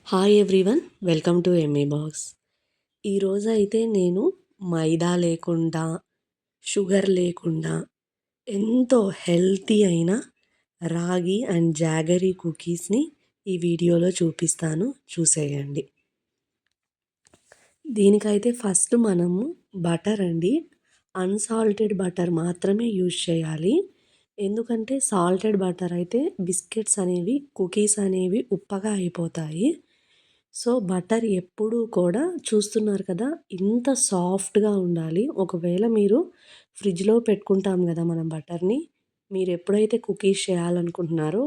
Hi everyone, welcome to MA box. ఈరోజైతే నేను మైదా లేకుండా, షుగర్ లేకుండా ఎంతో హెల్తీ అయిన రాగి అండ్ జాగరీ కుకీస్ని ఈ వీడియోలో చూపిస్తాను, చూసేయండి. దీనికైతే ఫస్ట్ మనము బటర్ అండి, అన్సాల్టెడ్ బటర్ మాత్రమే యూజ్ చేయాలి. ఎందుకంటే సాల్టెడ్ బటర్ అయితే బిస్కెట్స్ అనేవి, కుకీస్ అనేవి ఉప్పగా అయిపోతాయి. సో బటర్ ఎప్పుడూ కూడా చూస్తున్నారు కదా, ఇంత సాఫ్ట్గా ఉండాలి. ఒకవేళ మీరు ఫ్రిడ్జ్లో పెట్టుకుంటాం కదా మనం బటర్ని, మీరు ఎప్పుడైతే కుకీస్ చేయాలనుకుంటున్నారో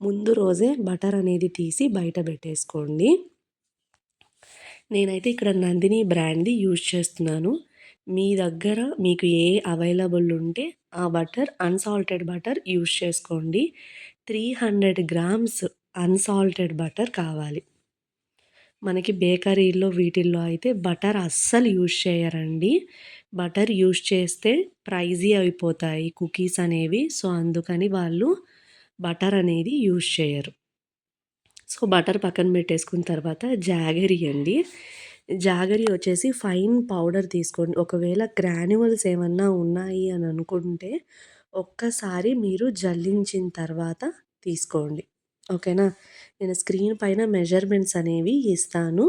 ముందు రోజే బటర్ అనేది తీసి బయట పెట్టేసుకోండి. నేనైతే ఇక్కడ నందిని బ్రాండ్ది యూజ్ చేస్తున్నాను. మీ దగ్గర మీకు ఏ అవైలబుల్ ఉంటే ఆ బటర్, అన్సాల్టెడ్ బటర్ యూజ్ చేసుకోండి. 300 గ్రామ్స్ అన్సాల్టెడ్ బటర్ కావాలి. మనకి బేకరీల్లో వీటిల్లో అయితే బటర్ అస్సలు యూజ్ చేయరండి. బటర్ యూజ్ చేస్తే ప్రైజీ అయిపోతాయి కుకీస్ అనేవి. సో అందుకని వాళ్ళు బటర్ అనేది యూజ్ చేయరు. సో బటర్ పక్కన పెట్టేసుకున్న తర్వాత జాగరీ అండి. జాగరీ వచ్చేసి ఫైన్ పౌడర్ తీసుకోండి. ఒకవేళ గ్రాన్యువల్స్ ఏమన్నా ఉన్నాయి అని అనుకుంటే ఒక్కసారి మీరు జల్లించిన తర్వాత తీసుకోండి, ఓకేనా. నేను స్క్రీన్ పైన మెజర్మెంట్స్ అనేవి ఇస్తాను,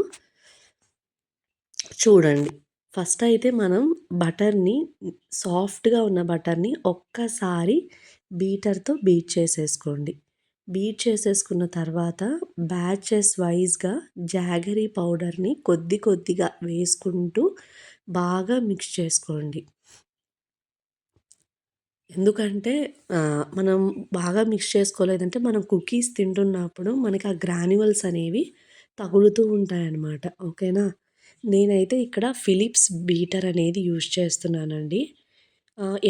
చూడండి. ఫస్ట్ అయితే మనం బటర్ని, సాఫ్ట్గా ఉన్న బటర్ని ఒక్కసారి బీటర్తో బీట్ చేసేసుకోండి. బీట్ చేసేసుకున్న తర్వాత బ్యాచెస్ వైజ్గా జాగరీ పౌడర్ని కొద్ది కొద్దిగా వేసుకుంటూ బాగా మిక్స్ చేసుకోండి. ఎందుకంటే మనం బాగా మిక్స్ చేసుకోలేదంటే మనం కుకీస్ తింటున్నప్పుడు మనకి ఆ గ్రాన్యువల్స్ అనేవి తగులుతూ ఉంటాయన్నమాట, ఓకేనా. నేనైతే ఇక్కడ ఫిలిప్స్ బీటర్ అనేది యూజ్ చేస్తున్నానండి.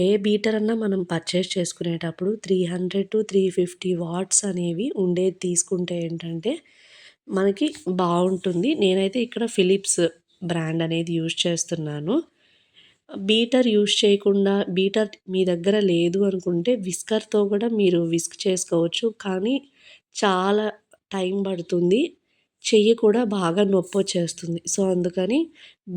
ఏ బీటర్ అన్నా మనం పర్చేస్ చేసుకునేటప్పుడు 300-350 వాట్స్ అనేవి ఉండేది తీసుకుంటే ఏంటంటే మనకి బాగుంటుంది. నేనైతే ఇక్కడ ఫిలిప్స్ బ్రాండ్ అనేది యూజ్ చేస్తున్నాను. బీటర్ యూజ్ చేయకుండా, బీటర్ మీ దగ్గర లేదు అనుకుంటే విస్కర్తో కూడా మీరు విస్క్ చేసుకోవచ్చు. కానీ చాలా టైం పడుతుంది, చెయ్యి కూడా బాగా నొప్పొచ్చేస్తుంది. సో అందుకని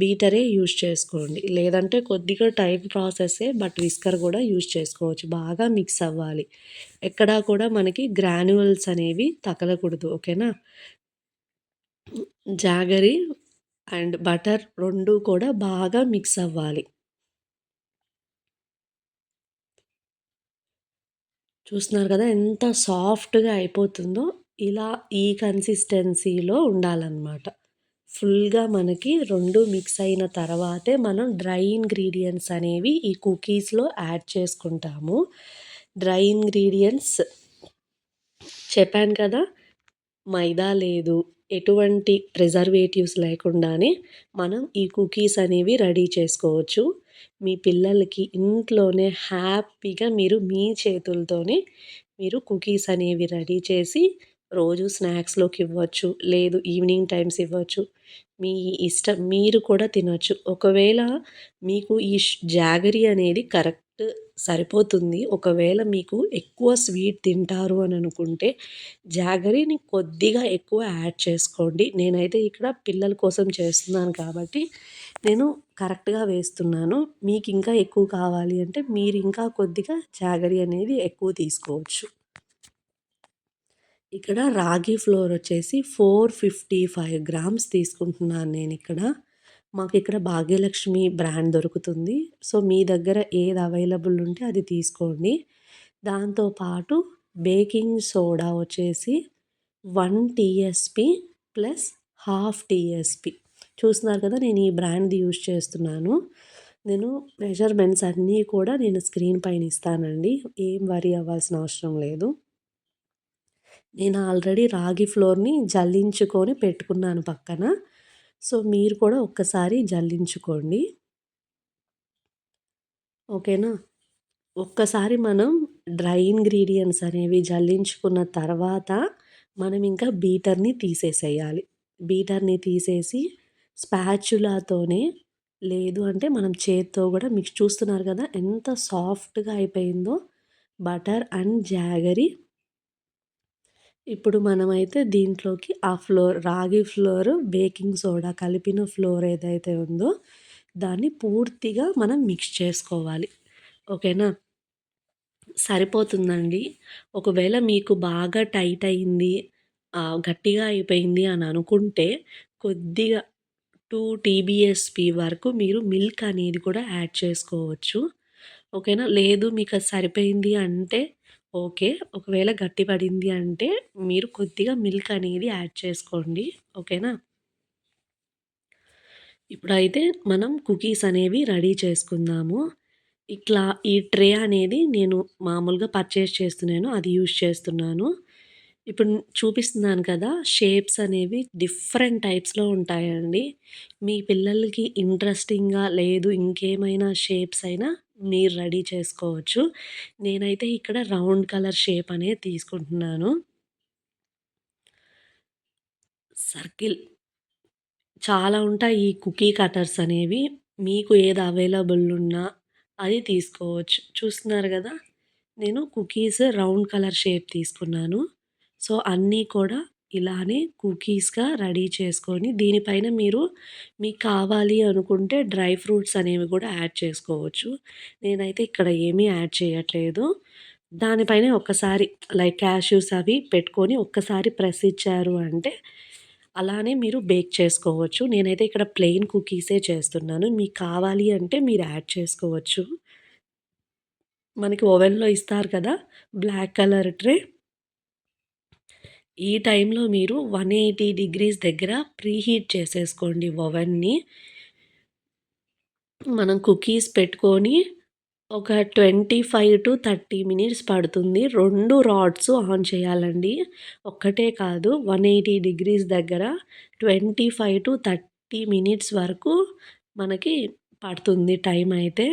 బీటరే యూజ్ చేసుకోండి. లేదంటే కొద్దిగా టైం ప్రాసెస్సే, బట్ విస్కర్ కూడా యూజ్ చేసుకోవచ్చు. బాగా మిక్స్ అవ్వాలి, ఎక్కడా కూడా మనకి గ్రాన్యువల్స్ అనేవి తగలకూడదు, ఓకేనా. జాగరీ అండ్ బటర్ 2 కూడా బాగా మిక్స్ అవ్వాలి. చూస్తున్నారు కదా ఎంత సాఫ్ట్గా అయిపోతుందో. ఇలా ఈ కన్సిస్టెన్సీలో ఉండాలన్నమాట. ఫుల్గా మనకి 2 మిక్స్ అయిన తర్వాతే మనం డ్రై ఇంగ్రీడియంట్స్ అనేవి ఈ కుకీస్లో యాడ్ చేసుకుంటాము. డ్రై ఇంగ్రీడియంట్స్ చెప్పాను కదా, మైదా లేదు, ఎటువంటి ప్రిజర్వేటివ్స్ లేకుండానే మనం ఈ కుకీస్ అనేవి రెడీ చేసుకోవచ్చు. మీ పిల్లలకి ఇంట్లోనే హ్యాపీగా మీరు మీ చేతులతోనే మీరు కుకీస్ అనేవి రెడీ చేసి రోజు స్నాక్స్‌లోకి ఇవ్వచ్చు. లేదు ఈవినింగ్ టైమ్స్ ఇవ్వచ్చు. మీ ఇష్టం, మీరు కూడా తినొచ్చు. ఒకవేళ మీకు ఈ జాగరీ అనేది కరెక్ట్ సరిపోతుంది. ఒకవేళ మీకు ఎక్కువ స్వీట్ తింటారు అని అనుకుంటే జాగరీని కొద్దిగా ఎక్కువ యాడ్ చేసుకోండి. నేనైతే ఇక్కడ పిల్లల కోసం చేస్తున్నాను కాబట్టి నేను కరెక్ట్‌గా వేస్తున్నాను. మీకు ఇంకా ఎక్కువ కావాలి అంటే మీరు ఇంకా కొద్దిగా జాగరీ అనేది ఎక్కువ తీసుకోవచ్చు. ఇక్కడ రాగి ఫ్లోర్ వచ్చేసి 455 గ్రామ్స్ తీసుకుంటున్నాను నేనిక్కడ. మాకిక్కడ భాగ్యలక్ష్మి బ్రాండ్ దొరుకుతుంది. సో మీ దగ్గర ఏది అవైలబుల్ ఉంటే అది తీసుకోండి. దాంతో పాటు బేకింగ్ సోడా వచ్చేసి 1 టీఎస్‌పీ ప్లస్ హాఫ్ టీఎస్‌పీ. చూస్తున్నారు కదా, నేను ఈ బ్రాండ్‌ది యూజ్ చేస్తున్నాను. నేను మెజర్మెంట్స్ అన్నీ కూడా నేను స్క్రీన్ పైన ఇస్తానండి, ఏం వరీ అవ్వాల్సిన అవసరం లేదు. నేను ఆల్రెడీ రాగి ఫ్లోర్‌ని జల్లించుకొని పెట్టుకున్నాను పక్కన. సో మీరు కూడా ఒక్కసారి జల్లించుకోండి, ఓకేనా. ఒక్కసారి మనం డ్రై ఇంగ్రీడియంట్స్ అనేవి జల్లించుకున్న తర్వాత మనం ఇంకా బీటర్‌ని తీసేసేయాలి. బీటర్‌ని తీసేసి స్పాచులాతోనే, లేదు అంటే మనం చేత్తో కూడా మిక్స్, చూస్తున్నారు కదా ఎంత సాఫ్ట్‌గా అయిపోయిందో బటర్ అండ్ జాగరీ. ఇప్పుడు మనమైతే దీంట్లోకి ఆ రాగి ఫ్లోర్, బేకింగ్ సోడా కలిపిన ఫ్లోర్ ఏదైతే ఉందో దాన్ని పూర్తిగా మనం మిక్స్ చేసుకోవాలి. ఓకేనా? సరిపోతుందండి. ఒకవేళ మీకు బాగా టైట్ అయింది, గట్టిగా అయిపోయింది అని అనుకుంటే కొద్దిగా 2 టీబీఎస్‌పీ వరకు మీరు మిల్క్ అనేది కూడా యాడ్ చేసుకోవచ్చు. ఓకేనా? లేదు మీకది సరిపోయింది అంటే ఓకే. ఒకవేళ గట్టి పడింది అంటే మీరు కొద్దిగా మిల్క్ అనేది యాడ్ చేసుకోండి. ఓకేనా? ఇప్పుడైతే మనం కుకీస్ అనేవి రెడీ చేసుకుందాము. ఇట్లా ఈ ట్రే అనేది నేను మామూలుగా పర్చేస్ చేస్తున్నాను. అది యూజ్ చేస్తున్నాను. ఇప్పుడు చూపిస్తున్నాను కదా! షేప్స్ అనేవి డిఫరెంట్ టైప్స్‌లో ఉంటాయండి. మీ పిల్లలకి ఇంట్రెస్టింగ్‌గా లేదు ఇంకేమైనా షేప్స్ అయినా మీరు రెడీ చేసుకోవచ్చు. నేనైతే ఇక్కడ రౌండ్ కలర్ షేప్ అనేది తీసుకుంటున్నాను. సర్కిల్ చాలా ఉంటాయి ఈ కుకీ కటర్స్ అనేవి. మీకు ఏది అవైలబుల్ ఉన్నా అది తీసుకోవచ్చు. చూస్తున్నారు గదా! నేను కుకీస్ రౌండ్ కలర్ షేప్ తీసుకున్నాను. సో, అన్నీ కూడా ఇలానే కుకీస్‌గా రెడీ చేసుకొని దీనిపైన మీరు మీకు కావాలి అనుకుంటే డ్రై ఫ్రూట్స్ అనేవి గూడా యాడ్ చేసుకోవచ్చు. నేనైతే ఇక్కడ ఏమీ యాడ్ చేయట్లేదు. దానిపైనే ఒక్కసారి లైక్ క్యాష్యూస్ అవి పెట్టుకొని ఒక్కసారి ప్రెస్ ఇచ్చారు అంటే అలానే మీరు బేక్ చేసుకోవచ్చు. నేనైతే ఇక్కడ ప్లెయిన్ కుకీసే చేస్తున్నాను. మీకు కావాలి అంటే మీరు యాడ్ చేసుకోవచ్చు. మనకి ఓవెన్‌లో ఇస్తారు కదా! Black colour tray. ఈ టైంలో మీరు 180 డిగ్రీస్ దగ్గర ప్రీహీట్ చేసేసుకోండి ఓవెన్‌ని. మనం కుకీస్ పెట్టుకొని ఒక 25-30 మినిట్స్ పడుతుంది. 2 రాడ్స్ ఆన్ చేయాలండి. ఒక్కటే కాదు 180 డిగ్రీస్ దగ్గర 25-30 మినిట్స్ వరకు మనకి పడుతుంది టైం అయితే.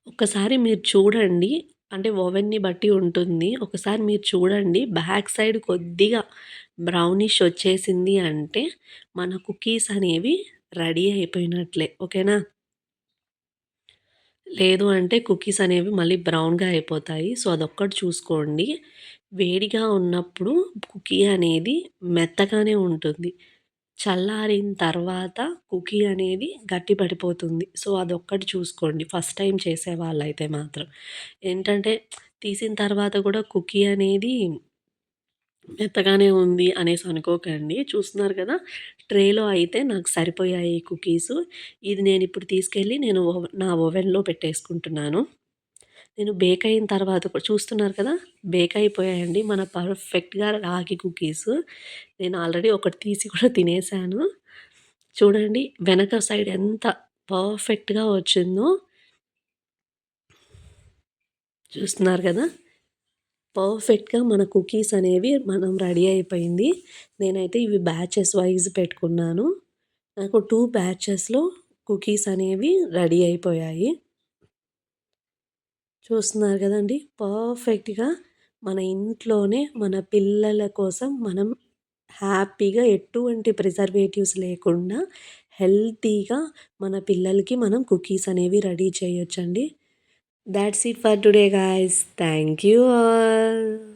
ఒక్కసారి మీరు చూడండి. అంటే ఓవెన్‌ని బట్టి ఉంటుంది. ఒకసారి మీరు చూడండి. బ్యాక్ సైడ్ కొద్దిగా బ్రౌనిష్ వచ్చేసింది అంటే మన కుకీస్ అనేవి రెడీ అయిపోయినట్లే. ఓకేనా? లేదు అంటే కుకీస్ అనేవి మళ్ళీ బ్రౌన్‌గా అయిపోతాయి. సో, అదొక్కటి చూసుకోండి. వేడిగా ఉన్నప్పుడు కుకీ అనేది మెత్తగానే ఉంటుంది. చల్లారిన తర్వాత కుకీ అనేది గట్టి పడిపోతుంది. సో, అదొక్కటి చూసుకోండి ఫస్ట్ టైమ్ చేసేవాళ్ళైతే మాత్రం. ఏంటంటే తీసిన తర్వాత కూడా కుకీ అనేది మెత్తగానే ఉంది అనేసి అనుకోకండి. చూస్తున్నారు కదా! ట్రేలో అయితే నాకు సరిపోయాయి కుకీసు. ఇది నేనిప్పుడు తీసుకెళ్ళి నేను నా ఓవెన్‌లో పెట్టేసుకుంటున్నాను. నేను బేక్ అయిన తర్వాత చూస్తున్నారు కదా! బేక్ అయిపోయాయండి మన పర్ఫెక్ట్‌గా రాగి కుకీసు. నేను ఆల్రెడీ ఒకటి తీసి కూడా తినేసాను. చూడండి వెనక సైడ్ ఎంత పర్ఫెక్ట్‌గా వచ్చిందో. చూస్తున్నారు కదా! పర్ఫెక్ట్‌గా మన కుకీస్ అనేవి మనం రెడీ అయిపోయింది. నేనైతే ఇవి బ్యాచెస్ వైస్ పెట్టుకున్నాను. నాకు 2 బ్యాచెస్‌లో కుకీస్ అనేవి రెడీ అయిపోయాయి. చూస్తున్నారు కదండీ! పర్ఫెక్ట్‌గా మన ఇంట్లోనే మన పిల్లల కోసం మనం హ్యాపీగా ఎటువంటి ప్రిజర్వేటివ్స్ లేకుండా హెల్తీగా మన పిల్లలకి మనం కుకీస్ అనేవి రెడీ చేయొచ్చండి. Thoughts it for today guys. Thank you all.